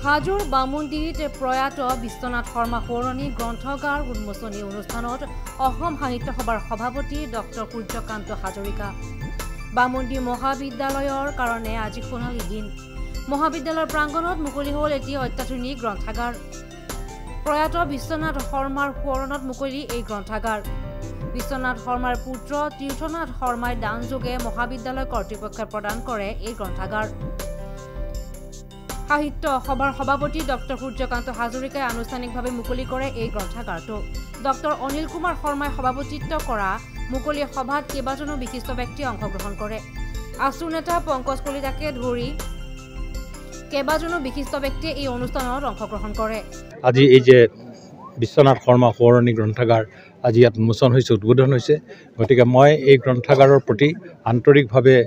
হাজোৰ বামুন্দিত প্ৰয়াত বিশ্বনাথ শৰ্মা সৌৰণী গ্ৰন্থগাৰ উন্মোচনী অনুষ্ঠানত অসম সাহিত্য সভাৰ সভাপতি ডক্টৰ সূৰ্যকান্ত হাজৰিকা। বামুন্দি মহাবিদ্যালয়ৰ কাৰণে আজি সোণালী দিন। মহাবিদ্যালয়ৰ প্ৰাংগণত মুকলি হ'ল এটি অত্যাধুনিক গ্ৰন্থাগাৰ। প্ৰয়াত বিশ্বনাথ শৰ্মাৰ সোঁৱৰণত মুকলি এই গ্ৰন্থাগাৰ। বিশ্বনাথ শৰ্মাৰ পুত্ৰ তীৰ্থনাথ শৰ্মাই দানযোগে মহাবিদ্যালয় কৰ্তৃপক্ষই প্ৰদান কৰে এই গ্ৰন্থাগাৰ। সাহিত্য সভাৰ সভাপতি ডক্টৰ সূৰ্যকান্ত হাজৰিকাই আনুষ্ঠানিকভাৱে মুকলি কৰে এই গ্ৰন্থাগাৰটো। ডক্টৰ অনিল কুমাৰ শৰ্মাই সভাপতিত্ব কৰা মুকলি সভাত কেইবাজনো বিশিষ্ট ব্যক্তিয়ে অংশগ্ৰহণ কৰে। আছু নেতা পংকজ কলিতাকে ধৰি কেইবাজনো বিশিষ্ট ব্যক্তিয়ে এই অনুষ্ঠানত অংশগ্ৰহণ কৰে। আজি এই যে বিশ্বনাথ শৰ্মা সৌৰণী গ্ৰন্থাগাৰ আজি ইয়াত উন্মোচন হৈছে, উদ্বোধন হৈছে, গতিকে মই এই গ্ৰন্থাগাৰৰ প্ৰতি আন্তৰিকভাৱে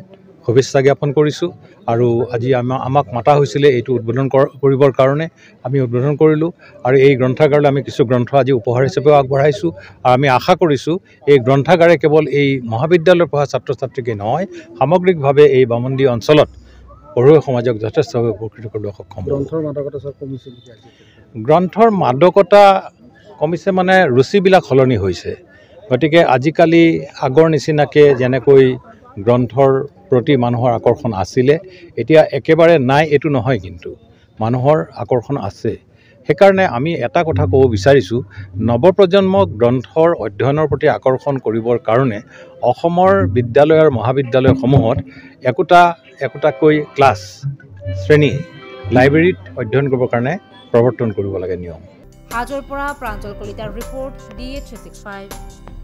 শুভেচ্ছা জ্ঞাপন কৰিছোঁ। আৰু আজি আমাক মাতা হৈছিলে এইটো উদ্বোধন কৰিবৰ কাৰণে আমি উদ্বোধন কৰিলোঁ। আৰু এই গ্ৰন্থাগাৰলৈ আমি কিছু গ্ৰন্থ আজি উপহাৰ হিচাপেও আগবঢ়াইছোঁ। আৰু আমি আশা কৰিছোঁ এই গ্ৰন্থাগাৰে কেৱল এই মহাবিদ্যালয়ৰ পঢ়া ছাত্ৰ ছাত্ৰীকে নহয়, সামগ্ৰিকভাৱে এই বামুন্দি অঞ্চলত পঢ়ুৱৈ সমাজক যথেষ্টভাৱে উপকৃত কৰিব সক্ষম। গ্ৰন্থৰ মাদকতা কমিছে মানে ৰুচিবিলাক সলনি হৈছে। গতিকে আজিকালি আগৰ নিচিনাকৈ যেনেকৈ গ্ৰন্থৰ প্ৰতি মানুহৰ আকৰ্ষণ আছিলে, এতিয়া একেবাৰে নাই এইটো নহয়, কিন্তু মানুহৰ আকৰ্ষণ আছে। সেইকাৰণে আমি এটা কথা ক'ব বিচাৰিছোঁ, নৱপ্ৰজন্মক গ্ৰন্থৰ অধ্যয়নৰ প্ৰতি আকৰ্ষণ কৰিবৰ কাৰণে অসমৰ বিদ্যালয় আৰু মহাবিদ্যালয়সমূহত একোটাকৈ ক্লাছ শ্ৰেণী লাইব্ৰেৰীত অধ্যয়ন কৰিবৰ কাৰণে প্ৰৱৰ্তন কৰিব লাগে নিয়ম। হাজোৰ পৰা প্ৰাঞ্জল কলিতাৰ ৰিপৰ্ট DA365।